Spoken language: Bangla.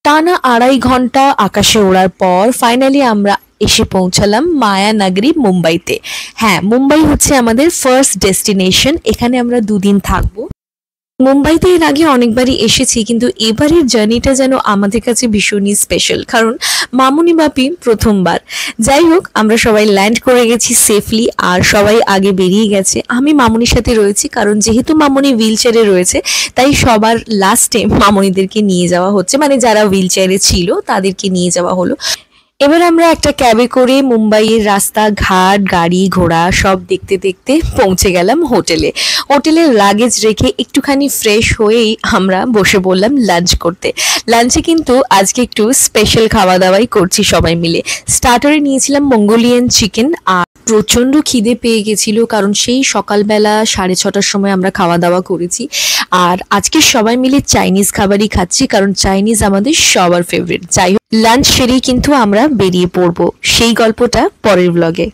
টানা 2.5 ঘন্টা আকাশে ওড়ার পর ফাইনালি আমরা এসে পৌঁছালাম মায়ানগরী মুম্বাইতে। হ্যাঁ, মুম্বাই হচ্ছে আমাদের ফার্স্ট ডেস্টিনেশন। এখানে আমরা 2 দিন থাকবো। মুম্বাইতে এর আগে অনেকবারই এসেছি, কিন্তু এবারের জার্নিটা যেন আমাদের কাছে ভীষণই স্পেশাল, কারণ মামুনি বাপি প্রথমবার। যাই হোক, আমরা সবাই ল্যান্ড করে গেছি সেফলি, আর সবাই আগে বেরিয়ে গেছে। আমি মামুনির সাথে রয়েছি, কারণ যেহেতু মামুনি হুইল চেয়ারে রয়েছে তাই সবার লাস্টে মামুনিদেরকে নিয়ে যাওয়া হচ্ছে, মানে যারা হুইল চেয়ারে ছিল তাদেরকে নিয়ে যাওয়া হলো। এবার আমরা একটা ক্যাবে করে মুম্বাইয়ের রাস্তা ঘাট গাড়ি ঘোড়া সব দেখতে দেখতে পৌঁছে গেলাম হোটেলে। হোটেলের লাগেজ রেখে একটুখানি ফ্রেশ হয়েই আমরা বসে পড়লাম লাঞ্চ করতে। লাঞ্চে কিন্তু আজকে একটু স্পেশাল খাওয়া দাওয়াই করছি সবাই মিলে। স্টার্টারে নিয়েছিলাম মঙ্গোলিয়ান চিকেন, আর প্রচণ্ড খিদে পেয়ে গেছিল, কারণ সেই সকালবেলা 6:30টার সময় আমরা খাওয়া দাওয়া করেছি। আর আজকে সবাই মিলে চাইনিজ খাবারই খাচ্ছি, কারণ চাইনিজ আমাদের সবার ফেভারিট। যাই হোক, লাঞ্চ সেরেই কিন্তু আমরা বেরিয়ে পড়বো, সেই গল্পটা পরের ব্লগে।